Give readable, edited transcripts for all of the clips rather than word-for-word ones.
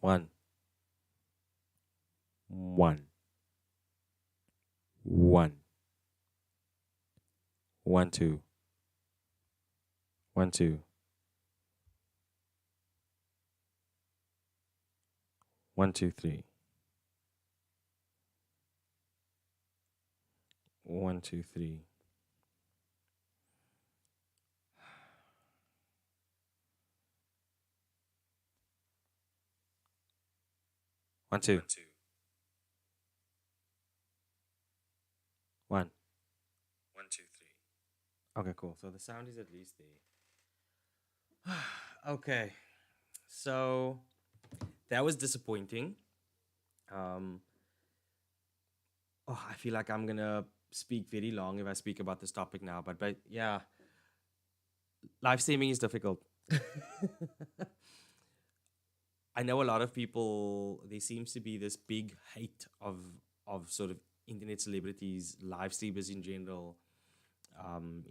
One, one, one, one, two, one, two, one, two, three, one, two, three, one, two, one. Okay, cool. So the sound is at least there. Okay, so that was disappointing. Um, I feel like I'm gonna speak very long if I speak about this topic now, but yeah, live streaming is difficult. I know a lot of people. There seems to be this big hate of sort of internet celebrities, live streamers in general.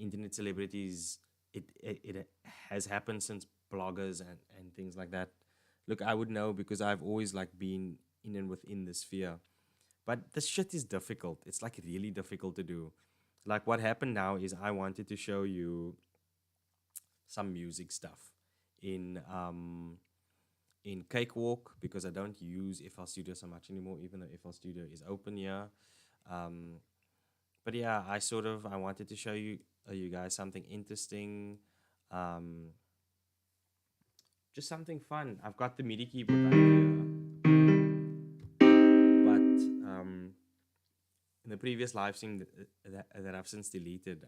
Internet celebrities. It has happened since bloggers and things like that. Look, I would know because I've always like been in and within the sphere. But this shit is difficult. It's like really difficult to do. Like what happened now is I wanted to show you some music stuff in in Cakewalk because I don't use FL Studio so much anymore, even though FL Studio is open here. Um, but yeah, I wanted to show you guys something interesting, um, just something fun. I've got the MIDI keyboard right here, but in the previous live stream that I've since deleted,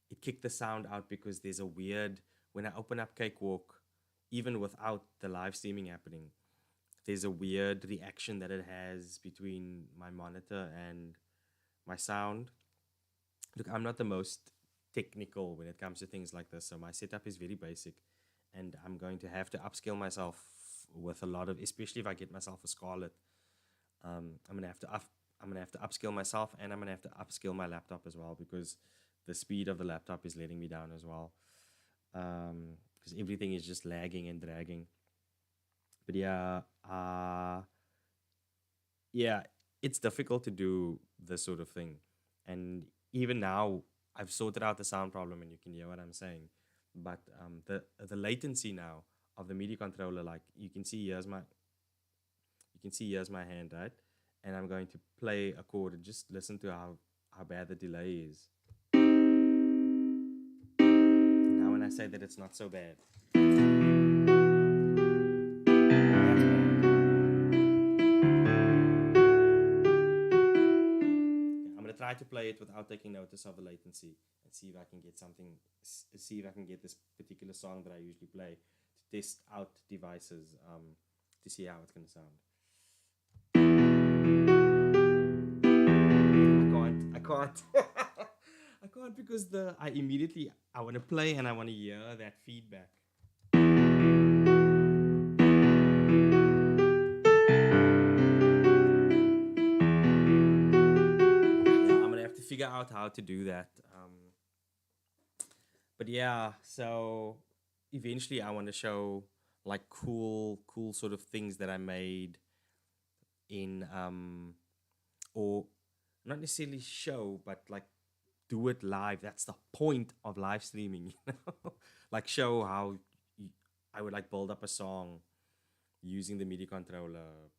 it kicked the sound out because there's a weird when I open up Cakewalk, even without the live streaming happening, there's a weird reaction that it has between my monitor and my sound. Look, I'm not the most technical when it comes to things like this, so my setup is very basic, and I'm going to have to upskill myself with a lot of, especially if I get myself a Scarlet. I'm gonna have to I'm gonna have to upskill myself, and I'm gonna have to upskill my laptop as well because the speed of the laptop is letting me down as well. Because everything is just lagging and dragging. But yeah, it's difficult to do this sort of thing. And even now, I've sorted out the sound problem, and you can hear what I'm saying. But the latency now of the MIDI controller, like you can see here's my hand, right? And I'm going to play a chord and just listen to how bad the delay is. Now, when I say that it's not so bad, that's I'm gonna try to play it without taking notice of the latency and see if I can get something. See if I can get this particular song that I usually play to test out devices to see how it's gonna sound. I can't. I can't because the I immediately I want to play and I want to hear that feedback. Yeah, I'm gonna have to figure out how to do that. But yeah, so eventually I want to show like cool sort of things that I made in or not necessarily show, but like do it live. That's the point of live streaming, you know? Like show how I would like build up a song using the MIDI controller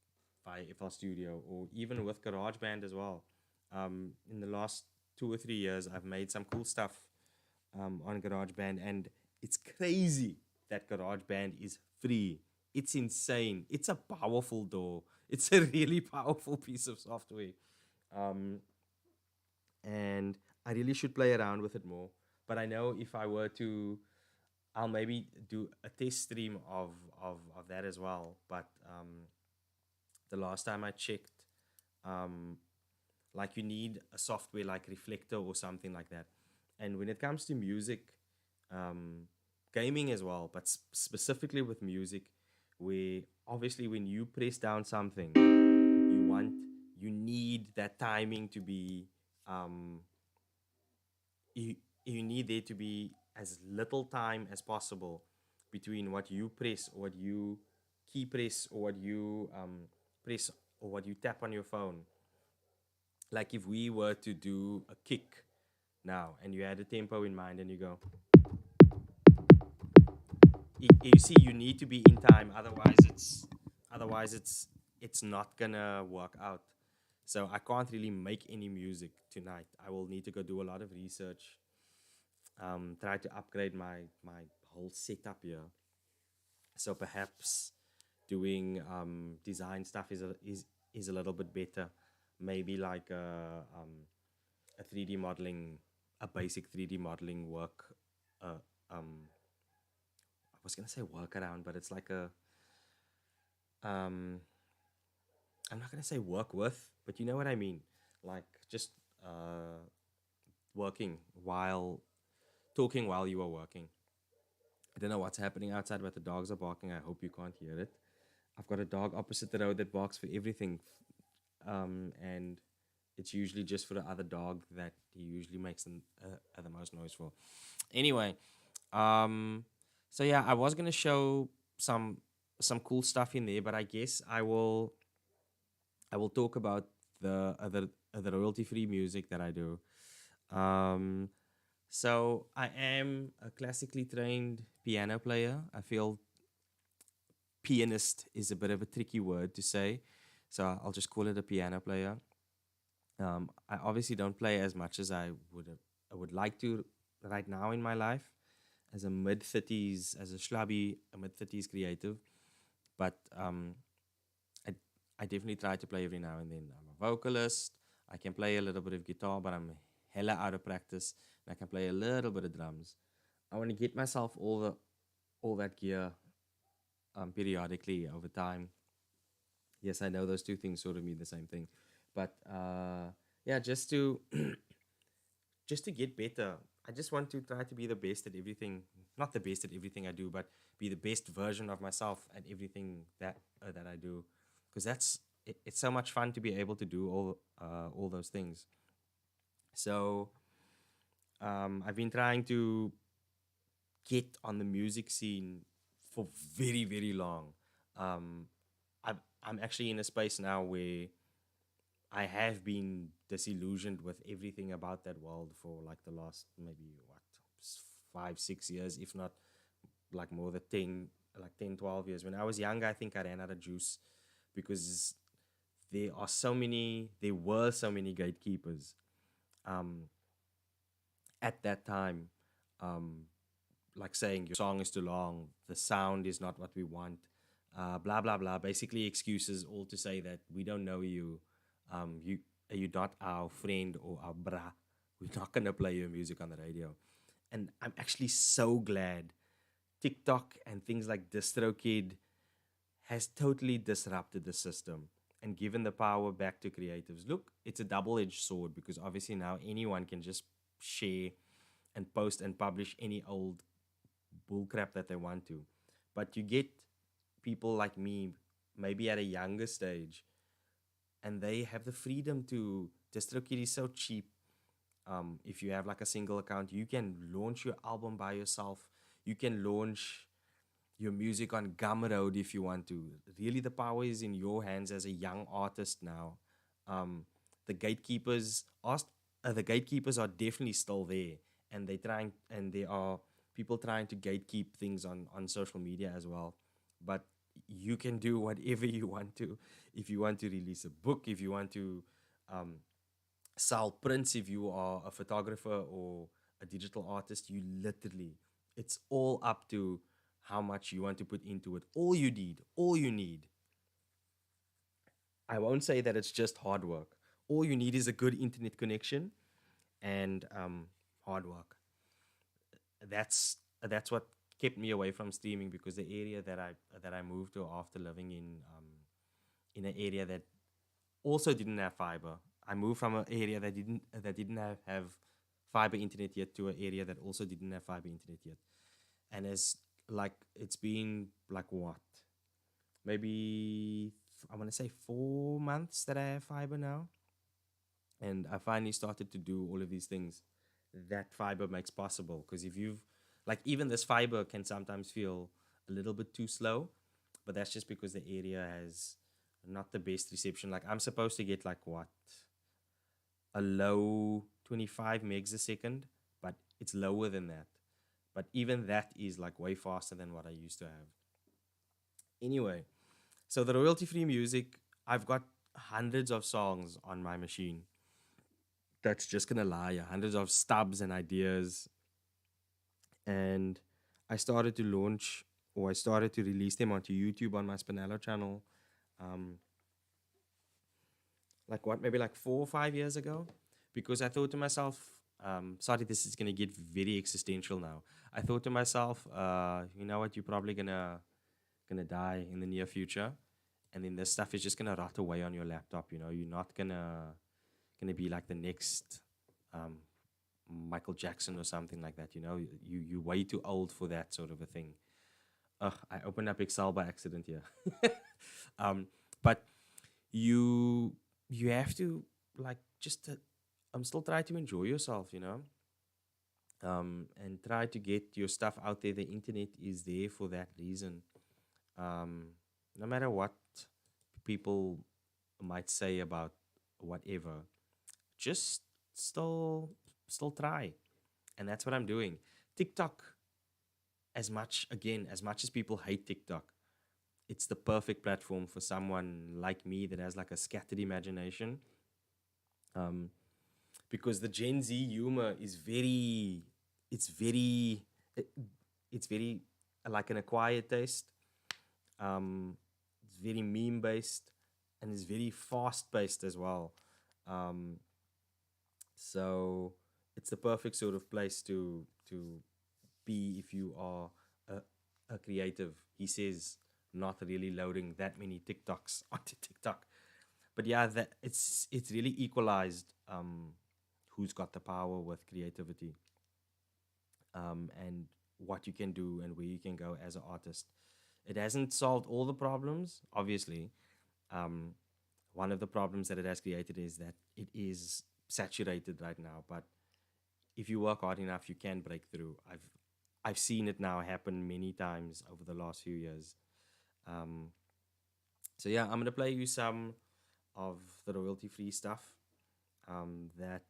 via FL Studio or even with GarageBand as well. In the last 2 or 3 years, I've made some cool stuff on GarageBand, and it's crazy that GarageBand is free. It's insane. It's a powerful door. It's a really powerful piece of software. Um, and I really should play around with it more. But I know if I were to, I'll maybe do a test stream of that as well. But the last time I checked, um, like you need a software like Reflector or something like that. And when it comes to music, um, gaming as well, but specifically with music, where obviously when you press down something, you want you need that timing to be you you need there to be as little time as possible between what you press or what you key press or what you press or what you tap on your phone. Like if we were to do a kick now and you had a tempo in mind and you go, you see, you need to be in time, otherwise it's not gonna work out. So I can't really make any music tonight. I will need to go do a lot of research, try to upgrade my whole setup here. So perhaps doing design stuff is a little bit better. Maybe like a 3D modeling, a basic 3D modeling work. Uh, I was gonna say workaround, but it's like a um, I'm not gonna say work with, but you know what I mean. Like just uh, working while talking while you are working. I don't know what's happening outside, but the dogs are barking. I hope you can't hear it. I've got a dog opposite the road that barks for everything, and it's usually just for the other dog that he usually makes the most noise for. Anyway, um, so yeah, I was gonna show some some cool stuff in there, but I guess I will talk about the royalty free music that I do. Um, so I am a classically trained piano player. I feel pianist is a bit of a tricky word to say, so I'll just call it a piano player. I obviously don't play as much as I would like to right now in my life as a mid 30s, as a schlubby, a mid 30s creative. But I, I definitely try to play every now and then. I'm a vocalist. I can play a little bit of guitar, but I'm hella out of practice. And I can play a little bit of drums. I want to get myself all that gear periodically over time. Yes, I know those two things sort of mean the same thing, but yeah, just to get better. I just want to try to be the best at everything. Not the best at everything I do, but be the best version of myself at everything that I do, because it's so much fun to be able to do all those things. So I've been trying to get on the music scene for very long. Um, I'm actually in a space now where I have been disillusioned with everything about that world for like the last maybe what 5 6 years, if not like more than 10, like 10 12 years. When I was younger, I think I ran out of juice because there were so many gatekeepers um, at that time. Um, like saying your song is too long, the sound is not what we want, blah blah blah. Basically, excuses all to say that we don't know you, you're not our friend or our bra. We're not gonna play your music on the radio. And I'm actually so glad TikTok and things like DistroKid has totally disrupted the system and given the power back to creatives. Look, it's a double-edged sword because obviously now anyone can just share and post and publish any old bullcrap that they want to. But you get people like me, maybe at a younger stage, and they have the freedom to. DistroKid is so cheap. If you have like a single account, you can launch your album by yourself. You can launch your music on Gumroad if you want to. Really, the power is in your hands as a young artist now. Um, the gatekeepers are the gatekeepers are definitely still there, and there are people trying to gatekeep things on social media as well. But you can do whatever you want to. If you want to release a book, if you want to um, sell prints, if you are a photographer or a digital artist, it's all up to how much you want to put into it. All you need, I won't say that it's just hard work. All you need is a good internet connection and hard work. That's what kept me away from streaming because the area that I moved to after living in an area that also didn't have fiber. I moved from an area that didn't have fiber internet yet to an area that also didn't have fiber internet yet. And it's been like what? Maybe I want to say 4 months that I have fiber now. And I finally started to do all of these things that fiber makes possible. Because if you've, like, even this fiber can sometimes feel a little bit too slow. but that's just because the area has not the best reception. Like I'm supposed to get like what, a low 25 megs a second, but it's lower than that. But even that is like way faster than what I used to have. Anyway, so the royalty free music, I've got hundreds of songs on my machine. That's just gonna lie, hundreds of stubs and ideas. And I started to launch, or I started to release them onto YouTube on my Spinello channel. Um, like what, maybe like 4 or 5 years ago, because I thought to myself, sorry, this is gonna get very existential now. I thought to myself, you know what, you're probably gonna die in the near future, and then this stuff is just gonna rot away on your laptop. You know, you're not gonna be like the next um, Michael Jackson or something like that. You know, you're way too old for that sort of a thing. Ugh, I opened up Excel by accident here. But you you have to like just still try to enjoy yourself, you know, and try to get your stuff out there. The internet is there for that reason. Um, no matter what people might say about whatever, just still still try, and that's what I'm doing. TikTok, as much as people hate TikTok, it's the perfect platform for someone like me that has like a scattered imagination. Um, because the Gen Z humor is very, it's very, it- it's very like an acquired taste. It's very meme based, and it's very fast paced as well. Um, so it's the perfect sort of place to be if you are a, a creative. He says not really loading that many TikToks onto TikTok, but yeah, that it's really equalized. Who's got the power with creativity, and what you can do and where you can go as an artist. It hasn't solved all the problems, obviously. Um, One of the problems that it has created is that it is saturated right now. But if you work hard enough, you can break through. I've seen it now happen many times over the last few years. Um, so yeah, I'm gonna play you some of the royalty free stuff. That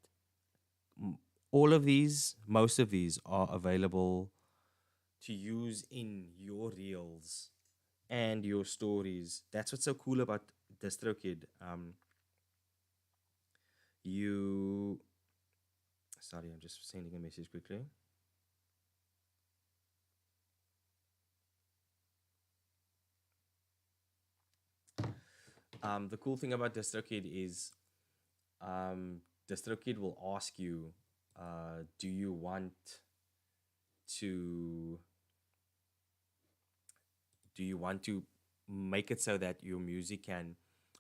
all of these, most of these, are available to use in your reels and your stories. That's what's so cool about DistroKid. You, sorry, I'm just sending a message quickly. The cool thing about DistroKid is um, DistroKid will ask you, do you want to make it so that your music can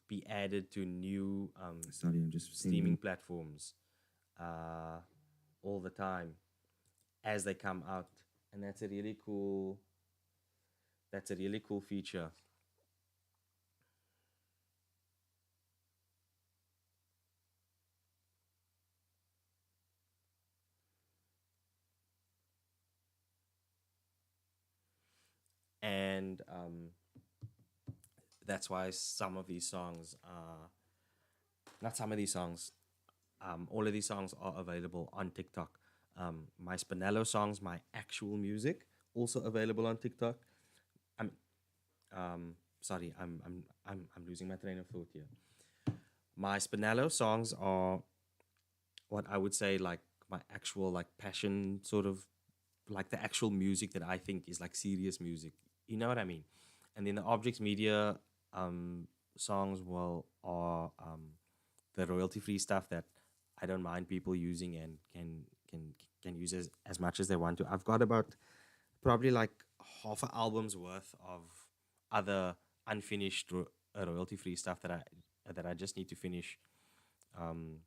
be added to new Sorry, I'm just streaming sending. platforms uh, all the time as they come out, and that's a really cool feature. And that's why some of these songs not some of these songs, all of these songs are available on TikTok. My Spinello songs, my actual music, also available on TikTok. I'm sorry, I'm losing my train of thought here. My Spinello songs are what I would say like my actual like passion sort of, like the actual music that I think is like serious music. You know what I mean? And then the Objects Media um, songs, well, are the royalty free stuff that I don't mind people using and can use as much as they want to. I've got about probably like half an album's worth of other unfinished royalty free stuff that I just need to finish. Um,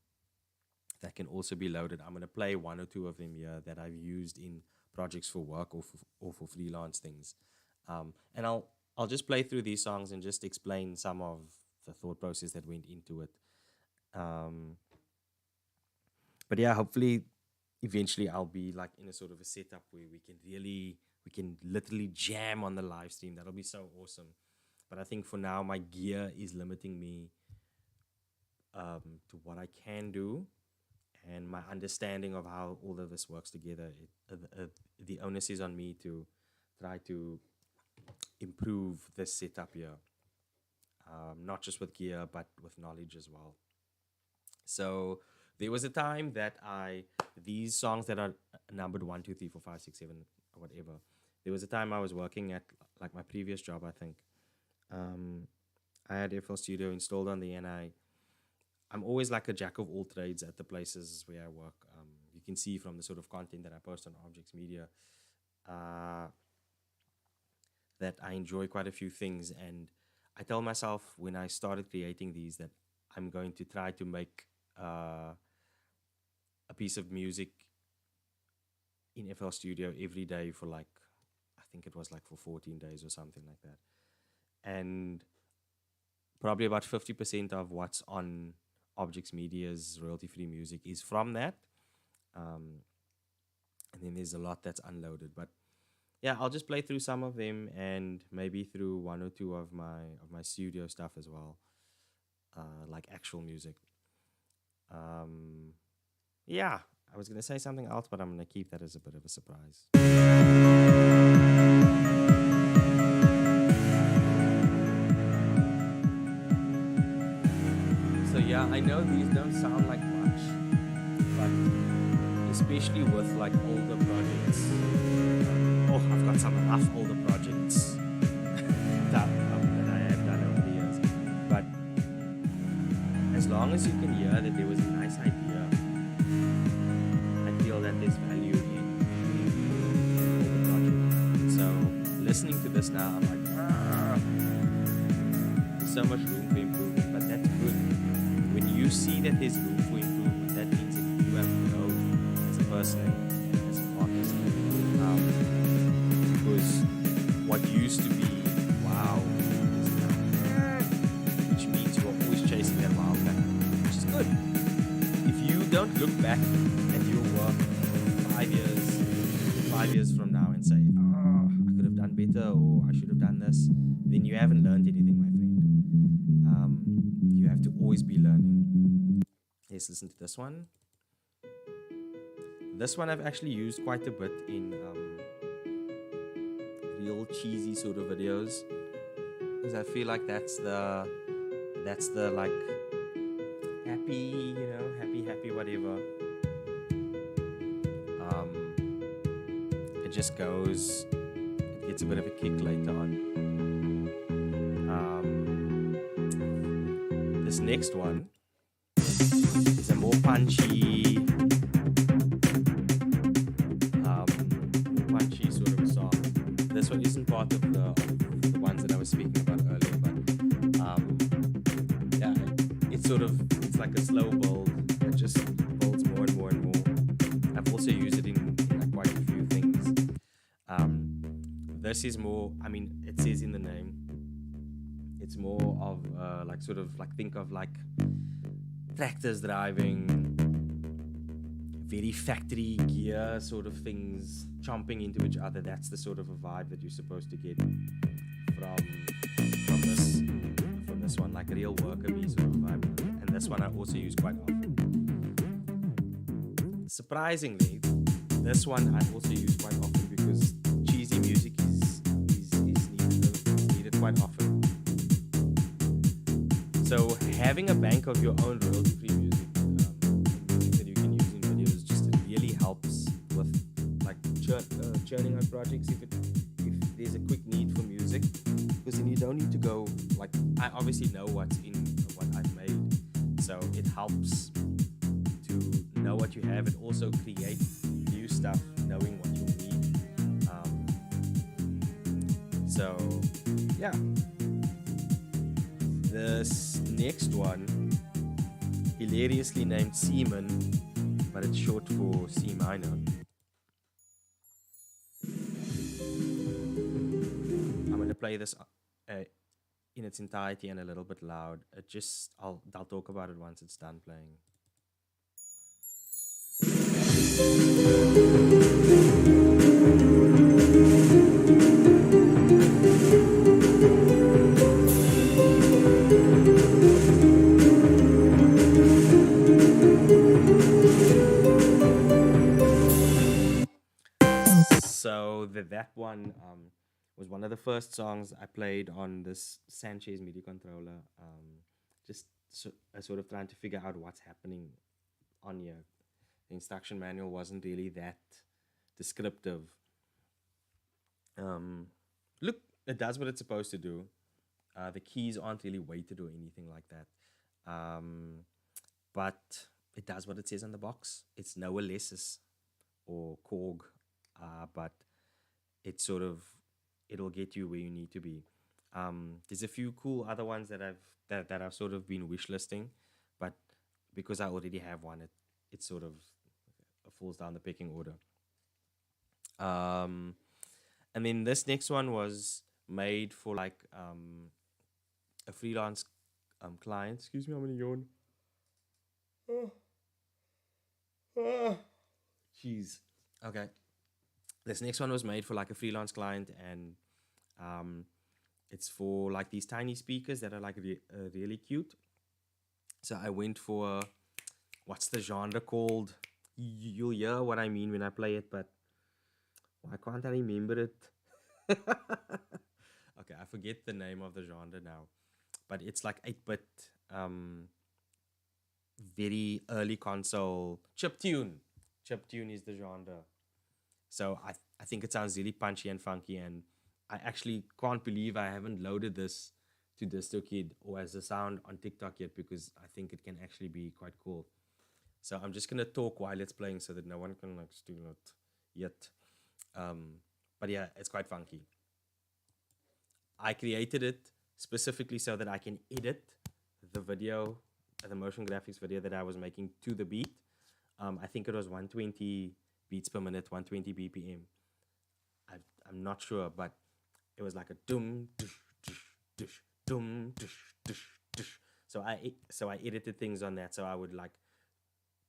that can also be loaded. I'm gonna play one or two of them here that I've used in projects for work or for freelance things, and I'll just play through these songs and just explain some of the thought process that went into it. Um, but yeah, hopefully, eventually I'll be like in a sort of a setup where we can literally jam on the live stream. That'll be so awesome. But I think for now, my gear is limiting me to what I can do, and my understanding of how all of this works together. The onus is on me to try to improve this setup here, not just with gear, but with knowledge as well. So there was a time that these songs that are numbered 1, 2, 3, 4, 5, 6, 7, or whatever. There was a time I was working at like my previous job, I think. Um, I had FL Studio installed on the, and I'm always like a jack of all trades at the places where I work. You can see from the sort of content that I post on Objects Media uh, that I enjoy quite a few things. And I tell myself when I started creating these that I'm going to try to make a piece of music in FL Studio every day for like, I think it was like for 14 days or something like that. And probably about 50% of what's on Objects Media's royalty-free music is from that. And then there's a lot that's unloaded. But yeah, I'll just play through some of them and maybe through one or two of my studio stuff as well, like actual music. Yeah, I was gonna say something else, but I'm gonna keep that as a bit of a surprise. So yeah, I know these don't sound like much, but especially with like older projects. Oh, I've got some rough older projects that I have done over the years. But as long as you can hear that there was a nice idea, I feel that there's value in the project. So listening to this now, I'm like, there's so much room for improvement, but that's good. When you see that there's room for improvement, that means that you have grown as a person, as an artist. Because what used to be wow is now, which means you're always chasing that wow factor, which is good. If you don't look back at your work 5 years from now and say, I could have done better or I should have done this, then you haven't learned anything, my friend. You have to always be learning. Let's listen to this one. This one I've actually used quite a bit in real cheesy sort of videos, because I feel like that's the like happy, happy whatever. It just goes, it gets a bit of a kick later on. This next one is a more punchy sort of a song. This one isn't part of the ones that I was speaking about earlier, but yeah, it's like a slow build that just builds more and more and more. I've also used it in like quite a few things. This is more, I mean, it says in the name, it's more of like sort of like, think of like tractors driving, very factory gear sort of things chomping into each other. That's the sort of a vibe that you're supposed to get from this one, like a real worker bee sort of vibe. And this one I also use quite often. Surprisingly, this one I also use quite often because cheesy music is needed quite often. So having a bank of your own royalty-free music, music that you can use in videos, just really helps with like churning out projects if there's a quick need for music, because then you don't need to go like, I obviously know what's in what I've made, so it helps to know what you have and also create new stuff knowing what you need. So yeah, this next one, hilariously named Seaman, but it's short for C minor. I'm going to play this in its entirety and a little bit loud. I'll talk about it once it's done playing. So that one was one of the first songs I played on this Sanchez MIDI controller. Just sort of trying to figure out what's happening on here. The instruction manual wasn't really that descriptive. Um, Look, it does what it's supposed to do. The keys aren't really weighted or anything like that. But it does what it says on the box. It's no Alesis or Korg, but it sort of it'll get you where you need to be. There's a few cool other ones that I've sort of been wishlisting, but because I already have one, it sort of falls down the pecking order. Um, and then this next one was made for like a freelance client. Excuse me, I'm gonna yawn. Jeez. Okay. This next one was made for like a freelance client, and um, it's for like these tiny speakers that are like really cute. So I went for what's the genre called? You'll hear what I mean when I play it, but why can't I remember it? Okay, I forget the name of the genre now, but it's like 8-bit, um, very early console chip tune. Chip tune is the genre. So I think it sounds really punchy and funky, and I actually can't believe I haven't loaded this to DistroKid or as a sound on TikTok yet, because I think it can actually be quite cool. So I'm just gonna talk while it's playing so that no one can like steal it yet. Um, but yeah, it's quite funky. I created it specifically so that I can edit the video, the motion graphics video that I was making to the beat. I think it was 120 beats per minute, 120 BPM. I, I'm not sure, but it was like a dum, dush, dush, dush, dum, dush, dush, dush. So I edited things on that. So I would like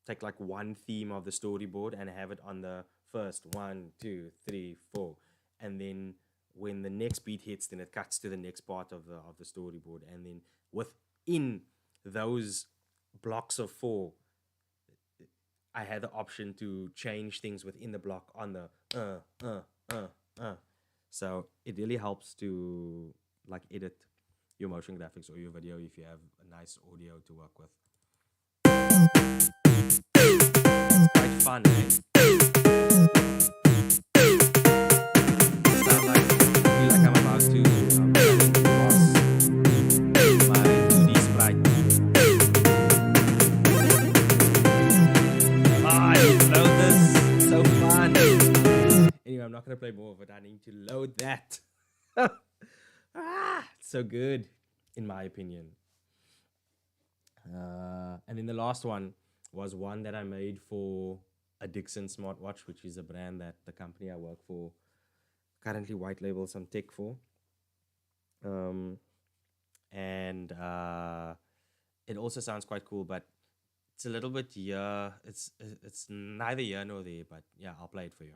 take like one theme of the storyboard and have it on the first one, two, three, four, and then when the next beat hits, then it cuts to the next part of the storyboard, and then within those blocks of four, I had the option to change things within the block on the uh. So it really helps to like edit your motion graphics or your video if you have a nice audio to work with. It's quite fun, eh? Sound like I feel like I'm about to boss my 2D sprite. Ah, I need to load this. It's so fun. Anyway, I'm not gonna play more of it. I need to load that. It's so good, in my opinion. And then the last one was one that I made for a Dixon smartwatch, which is a brand that the company I work for currently white label some tech for. And it also sounds quite cool, but it's a little bit yeah. It's neither here nor there, but yeah, I'll play it for you.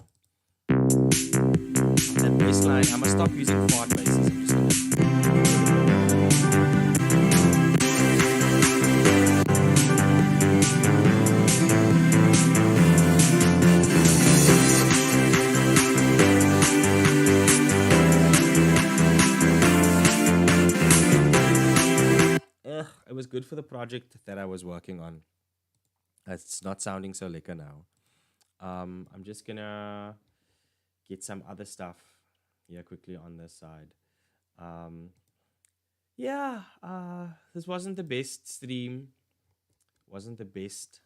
That bass line, I must stop using fart basses. I'm just it was good for the project that I was working on. It's not sounding so liquor now. I'm just gonna get some other stuff here quickly on this side. Um, yeah, this wasn't the best stream. Wasn't the best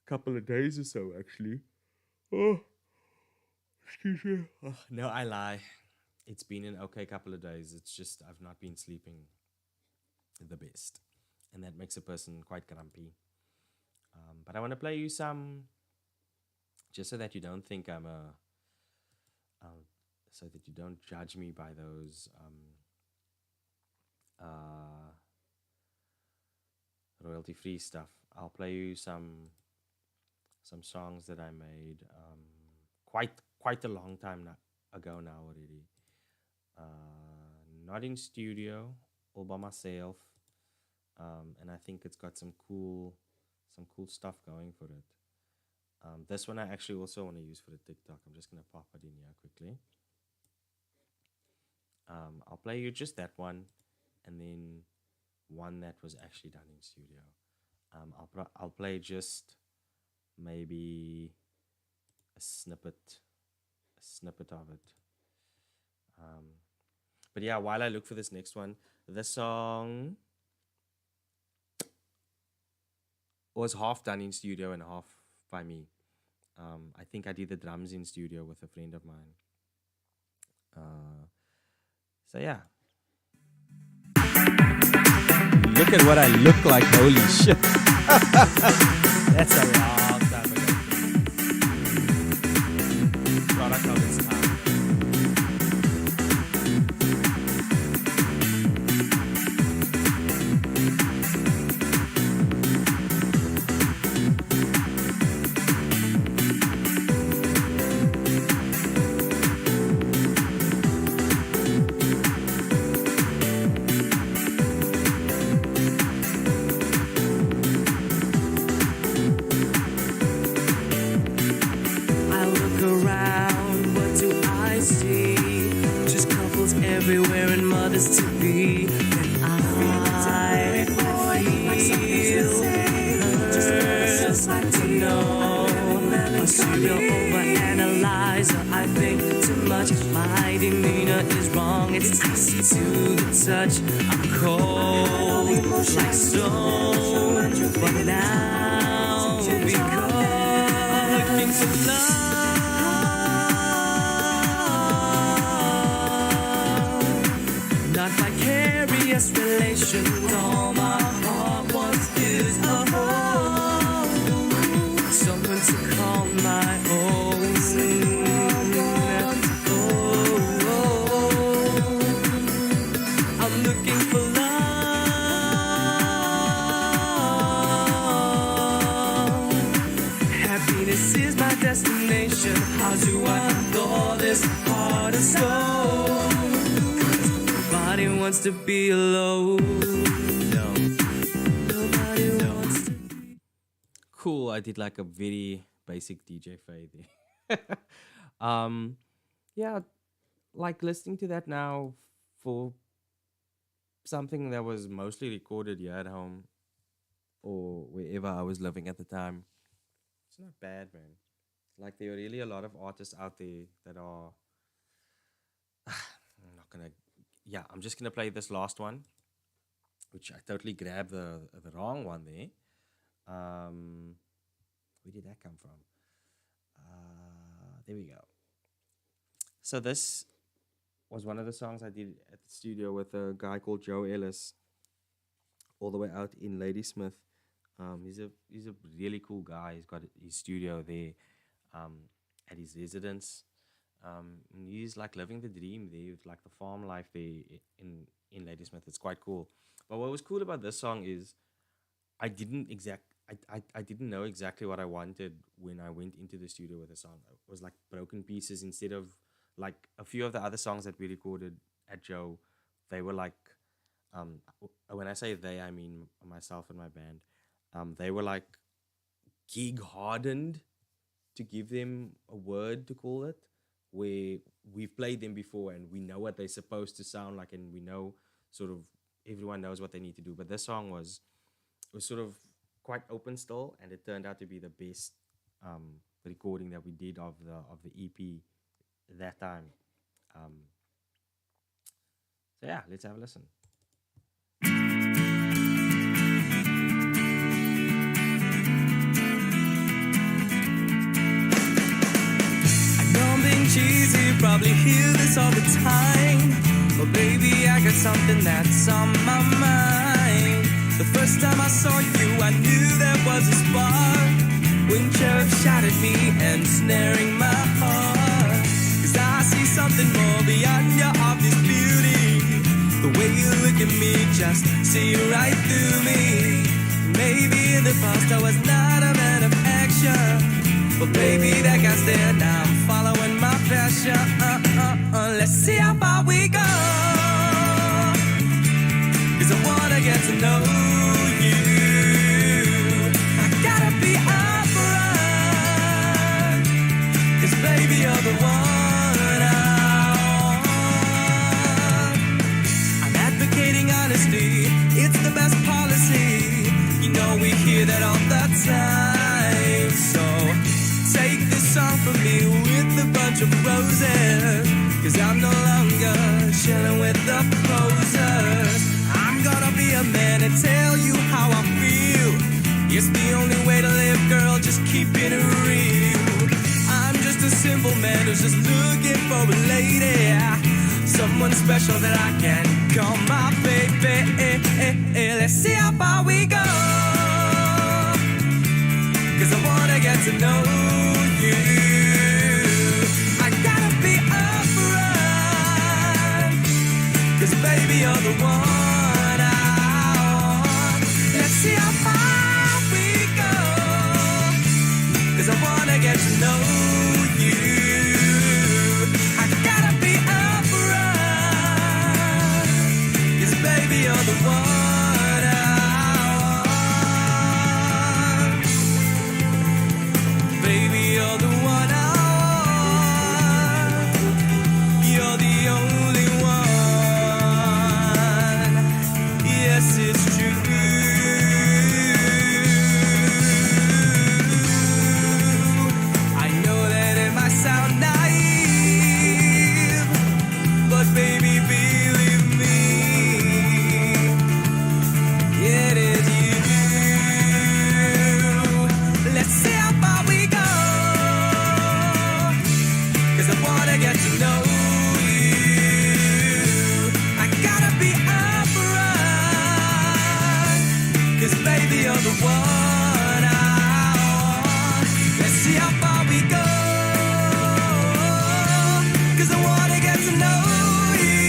couple of days or so, actually. Oh, excuse me. Oh, no, I lie. It's been an okay couple of days. It's just I've not been sleeping the best, and that makes a person quite grumpy. But I want to play you some, just so that you don't think I'm so that you don't judge me by those royalty-free stuff. I'll play you some songs that I made quite a long time ago now already. Not in studio, all by myself, and I think it's got some cool stuff going for it. This one I actually also want to use for the TikTok. I'm just gonna pop it in here quickly. I'll play you just that one, and then one that was actually done in studio. I'll play just maybe a snippet of it. But yeah, while I look for this next one, the song was half done in studio and half by me. I think I did the drums in studio with a friend of mine. So yeah. Look at what I look like, holy shit. That's a long time ago. Product of its time. Everywhere and mothers to be, and I feel hurt to know a serial overanalyzer. I think too much. My demeanor is wrong. It's icy to the touch. I'm cold like stone, but now because looking for love. Not vicarious relations, all my heart wants is a home, someone to call my own. I'm looking for love. Happiness is my destination. How do I adore this heart of stone? Nobody wants to be alone. No. Nobody wants to be. Cool. I did like a very basic DJ fade there. Yeah, like listening to that now for something that was mostly recorded here at home or wherever I was living at the time. It's not bad, man. Like there are really a lot of artists out there that are. I'm not gonna. Yeah, I'm just gonna play this last one, which I totally grabbed the wrong one there. Where did that come from? There we go. So this was one of the songs I did at the studio with a guy called Joe Ellis, all the way out in Ladysmith. He's a really cool guy. He's got his studio there, at his residence. And he's like living the dream there with like the farm life there in Ladysmith. It's quite cool. But what was cool about this song is I didn't know exactly what I wanted when I went into the studio with the song. It was like broken pieces instead of like a few of the other songs that we recorded at Joe. They were like, when I say they, I mean myself and my band. They were like gig hardened, to give them a word to call it, where we've played them before and we know what they're supposed to sound like, and we know sort of everyone knows what they need to do. But this song was sort of quite open still, and it turned out to be the best recording that we did of the EP that time. So yeah, let's have a listen. Cheesy, probably hear this all the time, but baby, I got something that's on my mind. The first time I saw you, I knew there was a spark, when cherub shot at me and snaring my heart. Cause I see something more beyond your obvious beauty. The way you look at me, just see right through me. Maybe in the past I was not a man of action, but baby, that guy's there now, I'm following my passion. Let's see how far we go, cause I wanna get to know you. I gotta be upfront, baby, you're the one I want. I'm advocating honesty, it's the best policy. You know we hear that all the time. So take this song from me with a bunch of roses, 'cause I'm no longer chilling with the posers. I'm gonna be a man and tell you how I feel. It's the only way to live, girl, just keep it real. I'm just a simple man who's just looking for a lady, someone special that I can call my baby. Let's see how far we go, 'cause I wanna get to know you. I gotta be upfront, 'cause baby, you're the one I want. Let's see how far we go, 'cause I wanna get to know you. I gotta be upfront, 'cause baby, you're the one I want. Baby, you're the one I want. You're the only one. Yes, it's true. I know that it might sound naive, but baby, believe me, it is you. Let's see how far we go, 'cause I wanna get to know you. I gotta be upfront, 'cause baby, you're the one I want. Let's see how far we go, 'cause I wanna get to know you.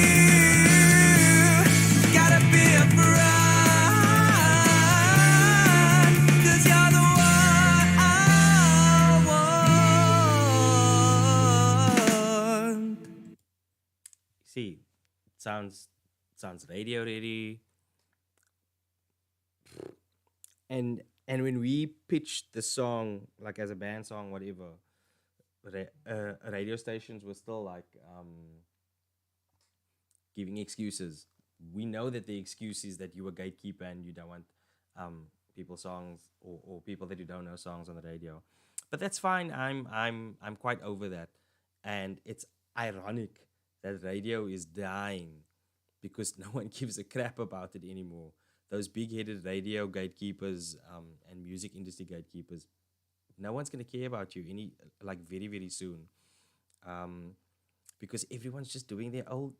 Gotta be upfront, 'cause you're the one I want. See, sounds radio ready. And when we pitched the song, like as a band song, whatever, radio stations were still like giving excuses. We know that the excuse is that you're a gatekeeper and you don't want people's songs, or people that you don't know songs on the radio. But that's fine. I'm quite over that. And it's ironic that radio is dying because no one gives a crap about it anymore. Those big-headed radio gatekeepers and music industry gatekeepers, no one's gonna care about you very, very soon, because everyone's just doing their own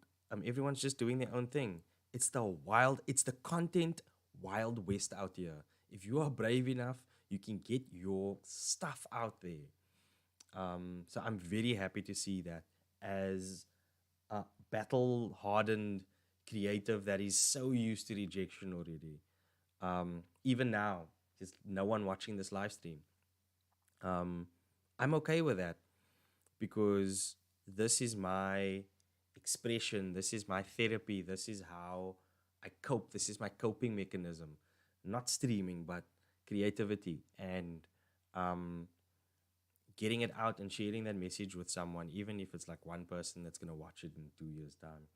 thing. It's the content wild west out here. If you are brave enough, you can get your stuff out there. So I'm very happy to see that as a battle hardened creative that is so used to rejection already. Even now, just no one watching this live stream. Um, I'm okay with that because this is my expression, this is my therapy, this is how I cope, this is my coping mechanism. Not streaming, but creativity and um, getting it out and sharing that message with someone, even if it's like one person that's gonna watch it in 2 years' time.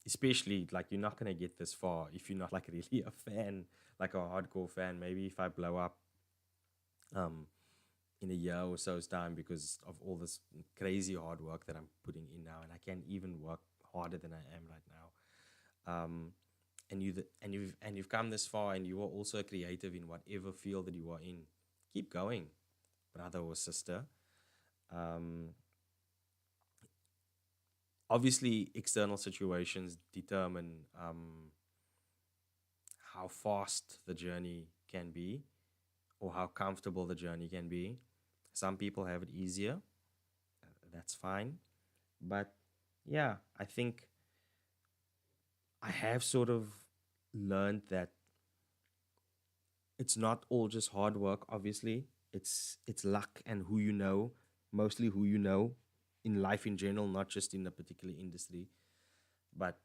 Especially like you're not gonna get this far if you're not like really a fan, like a hardcore fan. Maybe if I blow up um, in a year or so's time because of all this crazy hard work that I'm putting in now, and I can even work harder than I am right now. And you've come this far, and you are also a creative in whatever field that you are in. Keep going, brother or sister. Um, Obviously, external situations determine how fast the journey can be or how comfortable the journey can be. Some people have it easier. That's fine. But yeah, I think I have sort of learned that it's not all just hard work, obviously. It's luck and who you know, mostly who you know in life in general, not just in a particular industry. But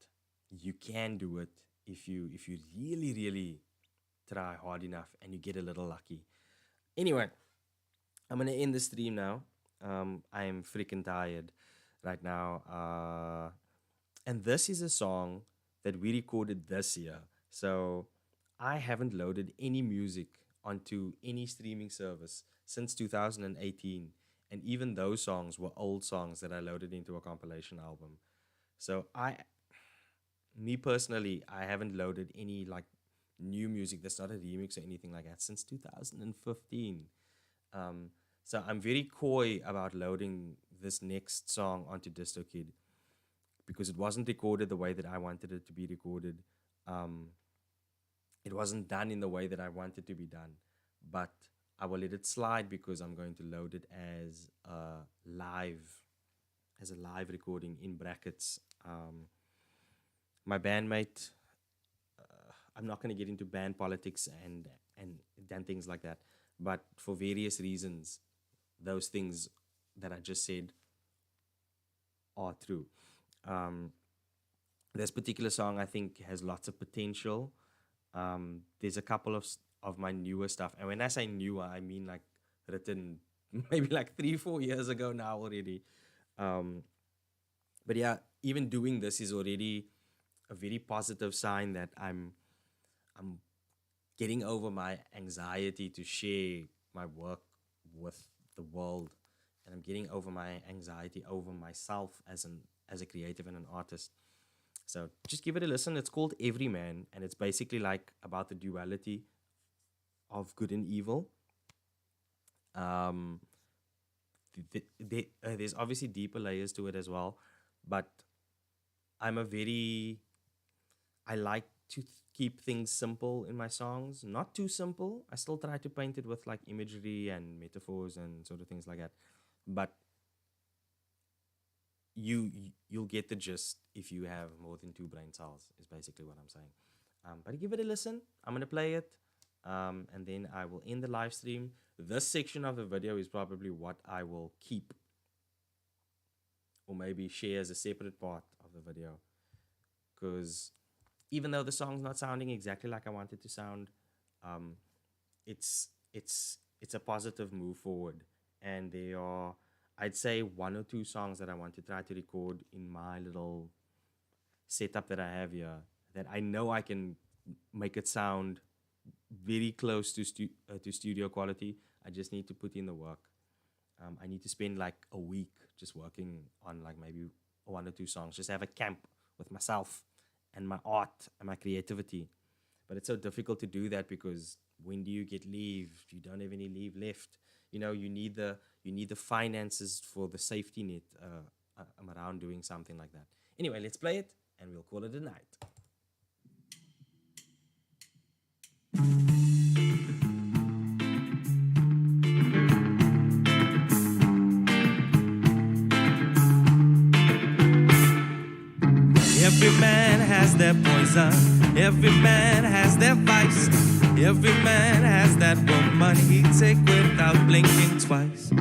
you can do it if you really, really try hard enough and you get a little lucky. Anyway, I'm gonna end the stream now. I am freaking tired right now. And this is a song that we recorded this year. So I haven't loaded any music onto any streaming service since 2018. And even those songs were old songs that I loaded into a compilation album. So me personally, I haven't loaded any like new music that's not a remix or anything like that since 2015. So I'm very coy about loading this next song onto DistroKid because it wasn't recorded the way that I wanted it to be recorded. Um, it wasn't done in the way that I wanted to be done, but I will let it slide because I'm going to load it as a live recording in brackets. My bandmate, I'm not going to get into band politics and things like that, but for various reasons, those things that I just said are true. Um, this particular song I think has lots of potential. There's a couple of my newer stuff, and when I say newer, I mean like written maybe like 3-4 years ago now already. Um, but yeah, even doing this is already a very positive sign that I'm getting over my anxiety to share my work with the world, and I'm getting over my anxiety over myself as a creative and an artist. So just give it a listen. It's called Everyman, and it's basically like about the duality of good and evil. Um, there's obviously deeper layers to it as well, but I'm a very I like to keep things simple in my songs, not too simple. I still try to paint it with like imagery and metaphors and sort of things like that, but you'll get the gist if you have more than two brain cells. Is basically what I'm saying. But give it a listen. I'm gonna play it, and then I will end the live stream. This section of the video is probably what I will keep, or maybe share as a separate part of the video, because even though the song's not sounding exactly like I want it to sound, um, it's a positive move forward, and there are, I'd say, one or two songs that I want to try to record in my little setup that I have here that I know I can make it sound very close to to studio quality. I just need to put in the work. I need to spend like a week just working on like maybe one or two songs. Just have a camp with myself and my art and my creativity. But it's so difficult to do that because when do you get leave? You don't have any leave left. You know, you need the finances for the safety net around doing something like that. Anyway, let's play it and we'll call it a night. Every man has their poison. Every man has their vice. Every man has that woman he take without blinking twice.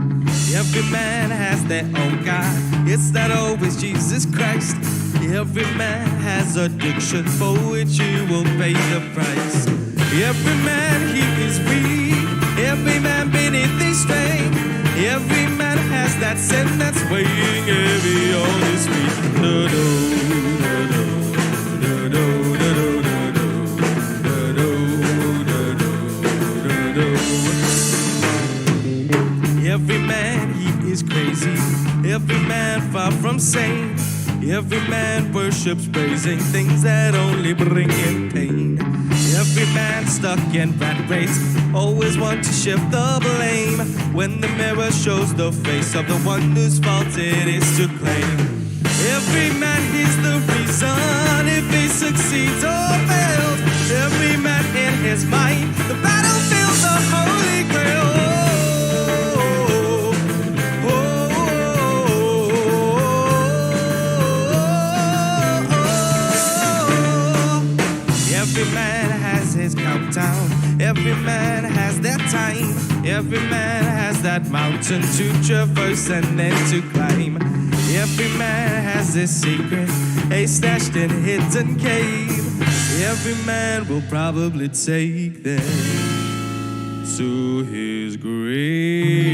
Every man has their own God. It's that always Jesus Christ. Every man has addiction for which he will pay the price. Every man he is weak. Every man beneath his strength. Every man has that sin that's weighing heavy on his feet. No, no, no, no. Every man, he is crazy. Every man far from sane. Every man worships praising things that only bring him pain. Every man stuck in rat race, always want to shift the blame, when the mirror shows the face of the one whose fault it is to claim. Every man is the reason if he succeeds or fails. Every man in his mind, the battlefield, the holy grail. Every man has his countdown. Every man has their time. Every man has that mountain to traverse and then to climb. Every man has his secret, a stashed in hidden cave. Every man will probably take them to his grave.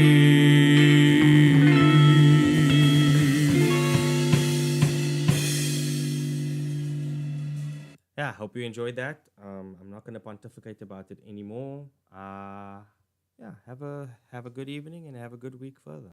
hope you enjoyed that. I'm not going to pontificate about it anymore. Yeah, have a good evening and have a good week further.